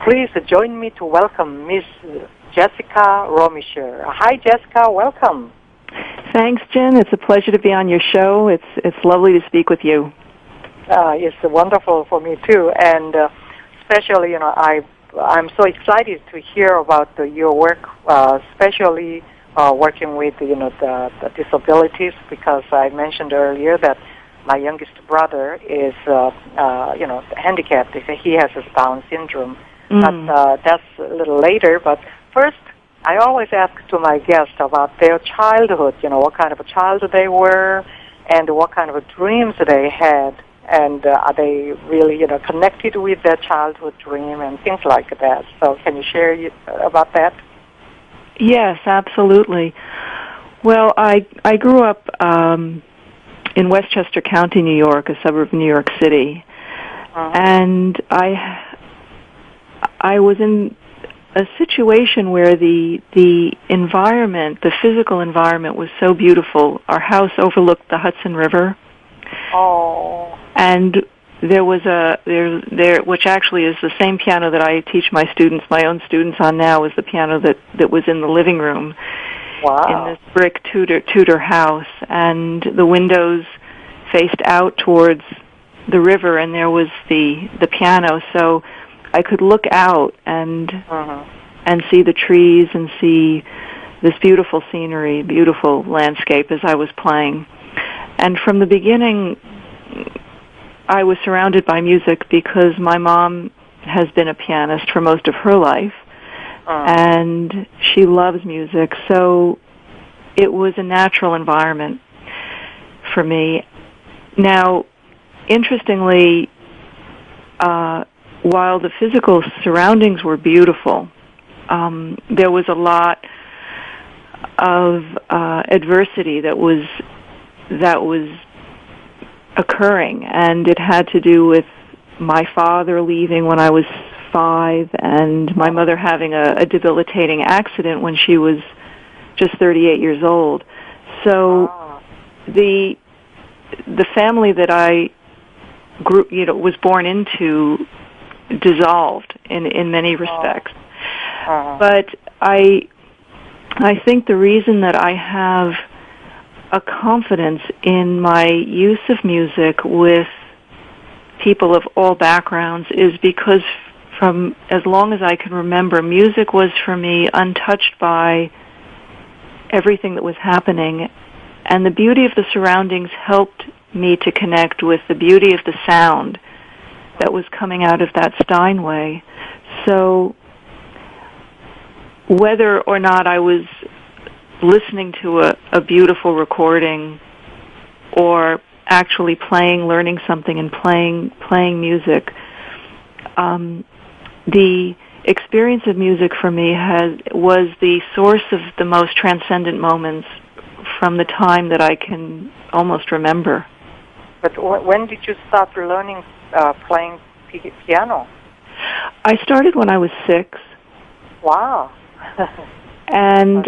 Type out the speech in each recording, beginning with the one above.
please join me to welcome Miss Jessica Roemischer. Hi, Jessica. Welcome. Thanks, Jen. It's a pleasure to be on your show. It's lovely to speak with you. It's wonderful for me too, and especially, I'm so excited to hear about your work, especially working with the disabilities, because I mentioned earlier that my youngest brother is handicapped. He has Down syndrome, but that's a little later. But first, I always ask to my guests about their childhood. What kind of a child they were, and what kind of dreams they had. And are they really, connected with their childhood dream and things like that? So can you share about that? Yes, absolutely. Well, I grew up in Westchester County, New York, a suburb of New York City, and I was in a situation where the environment, the physical environment, was so beautiful. Our house overlooked the Hudson River. Oh. And there was there, which actually is the same piano that I teach my own students on now, is the piano that was in the living room. Wow. In this brick Tudor house, and the windows faced out towards the river, and there was the piano, so I could look out and see the trees and see this beautiful scenery, beautiful landscape as I was playing. And from the beginning, I was surrounded by music because my mom has been a pianist for most of her life, and she loves music, so it was a natural environment for me. Now, interestingly, while the physical surroundings were beautiful, there was a lot of adversity that was occurring, and it had to do with my father leaving when I was 5, and my mother having a debilitating accident when she was just 38 years old. So the family that I was born into dissolved in many respects. But I think the reason that I have a confidence in my use of music with people of all backgrounds is because from as long as I can remember, music was for me untouched by everything that was happening, and the beauty of the surroundings helped me to connect with the beauty of the sound that was coming out of that Steinway. So whether or not I was listening to a beautiful recording or actually learning something and playing music, the experience of music for me was the source of the most transcendent moments from the time that I can almost remember. But when did you start learning playing piano? I started when I was 6. Wow. And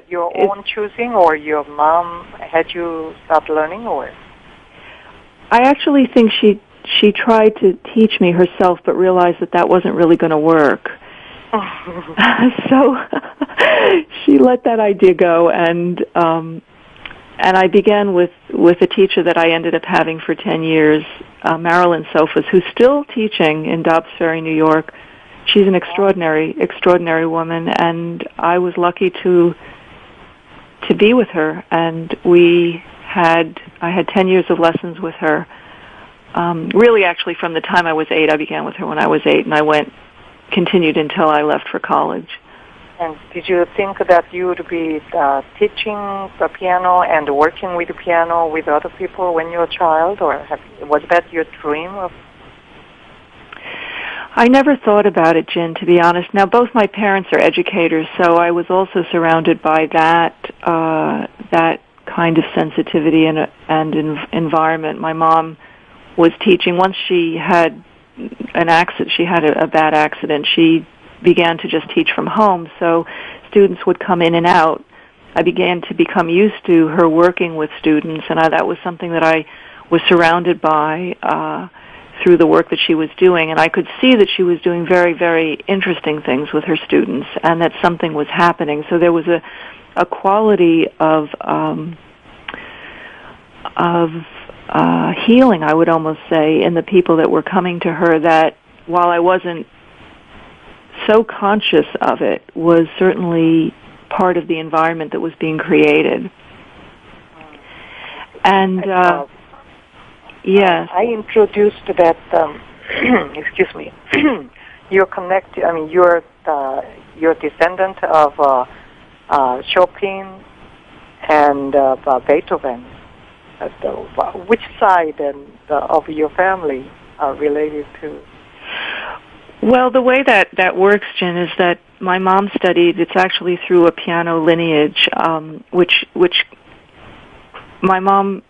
your own choosing, or your mom had you start learning, or? I actually think she tried to teach me herself, but realized that wasn't really going to work. So she let that idea go, and I began with a teacher that I ended up having for 10 years, Marilyn Sofas, who's still teaching in Dobbs Ferry, New York. She's an extraordinary woman, and I was lucky to be with her. And I had 10 years of lessons with her. Really, actually, from the time I was 8, I began with her when I was 8, and I continued until I left for college. And did you think that you would be teaching the piano and working with the piano with other people when you were a child, or was that your dream of? I never thought about it, Jen, to be honest. Now, both my parents are educators, so I was also surrounded by that kind of sensitivity and environment. My mom was teaching. Once she had an accident, she had a bad accident. She began to just teach from home, so students would come in and out. I began to become used to her working with students, and that was something that I was surrounded by through the work that she was doing, and I could see that she was doing very, very interesting things with her students, and that something was happening. So there was a quality of healing, I would almost say, in the people that were coming to her, that while I wasn't so conscious of it, was certainly part of the environment that was being created. And yes, I introduced that. Excuse me. You're connected. I mean, you're descendant of Chopin and Beethoven. Which side of your family are related to? Well, the way that works, Jen, is that my mom studied. It's actually through a piano lineage, which my mom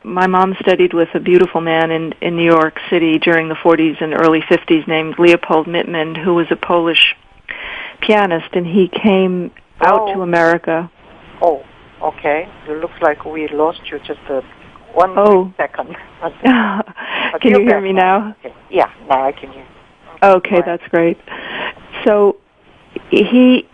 studied with a beautiful man in New York City during the 40s and early 50s named Leopold Mittman, who was a Polish pianist, and he came out to America. Oh, okay. It looks like we lost you just one second. Can you hear me now? Okay. Yeah, now I can hear you. Okay, that's great. So he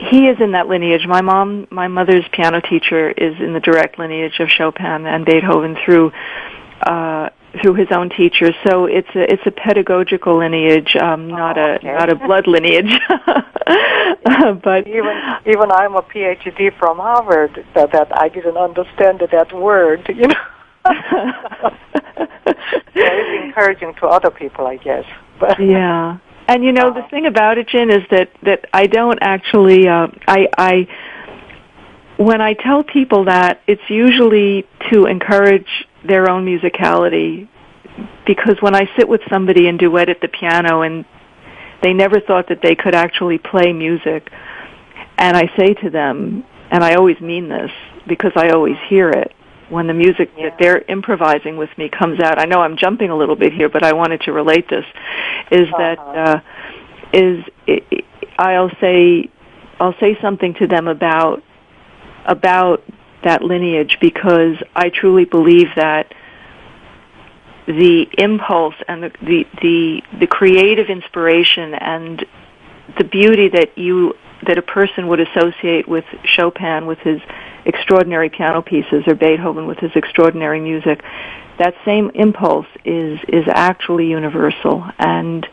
is in that lineage. My mother's piano teacher is in the direct lineage of Chopin and Beethoven through his own teachers. So it's a pedagogical lineage, not a blood lineage. But even I'm a PhD from Harvard, that I didn't understand that word, you know. It's encouraging to other people, I guess. But yeah. And you know, the thing about it, Jen, is that I don't actually I when I tell people that, it's usually to encourage their own musicality, because when I sit with somebody and duet at the piano and they never thought that they could actually play music, and I say to them, and I always mean this because I always hear it, when the music that they're improvising with me comes out. I know I'm jumping a little bit here, but I wanted to relate this, is that I'll say something to them about that lineage, because I truly believe that the impulse and the creative inspiration and the beauty that a person would associate with Chopin, with his extraordinary piano pieces, or Beethoven with his extraordinary music, that same impulse is actually universal. And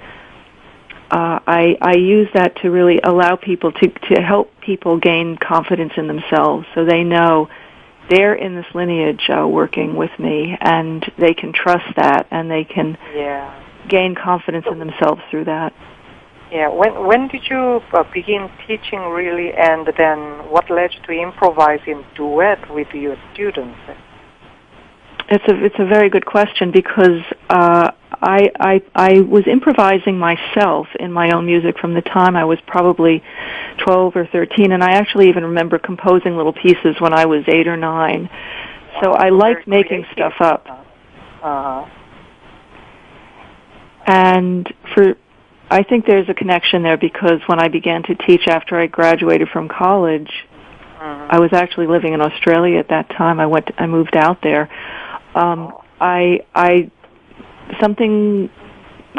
I use that to really allow people to help people gain confidence in themselves, so they know they're in this lineage working with me, and they can trust that, and they can gain confidence in themselves through that. Yeah. When did you begin teaching, really, and then what led you to improvise in duet with your students? It's a very good question, because I was improvising myself in my own music from the time I was probably 12 or 13, and I actually even remember composing little pieces when I was 8 or 9. So I liked making stuff up. And I think there's a connection there, because when I began to teach after I graduated from college, I was actually living in Australia at that time. I moved out there. Something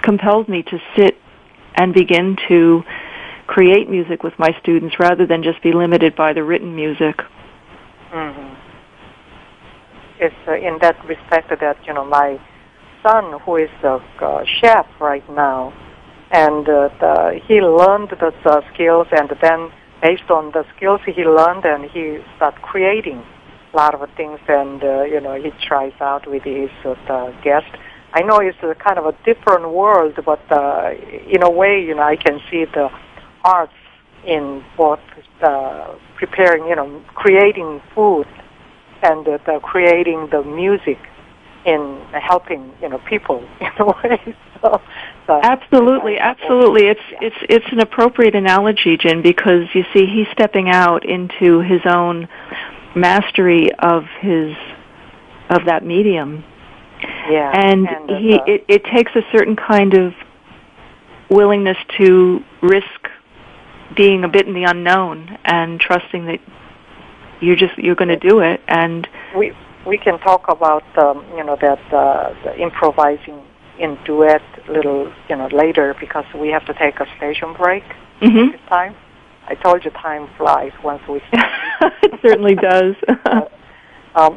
compelled me to sit and begin to create music with my students, rather than just be limited by the written music. It's in that respect that, you know, my son, who is a chef right now, and he learned the skills, and then based on the skills he learned, and he started creating a lot of things, and you know, he tries out with his guest. I know it's a kind of a different world, but in a way, you know, I can see the arts in both preparing, you know, creating food, and creating the music in helping, you know, people in a way. So absolutely. It's an appropriate analogy, Jen, because you see, he's stepping out into his own mastery of that medium. Yeah, and it takes a certain kind of willingness to risk being a bit in the unknown and trusting that you're going to do it. And we can talk about you know, that the improvising in Duet a little, later because we have to take a station break this time. I told you time flies once we start. It certainly does.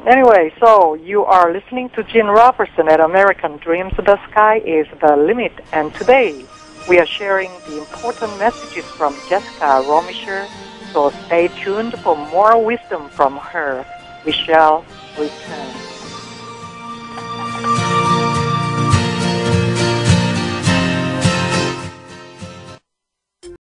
Anyway, so you are listening to Gene Robertson at American Dreams. The Sky is the Limit. And today we are sharing the important messages from Jessica Roemischer. So stay tuned for more wisdom from her. We shall return.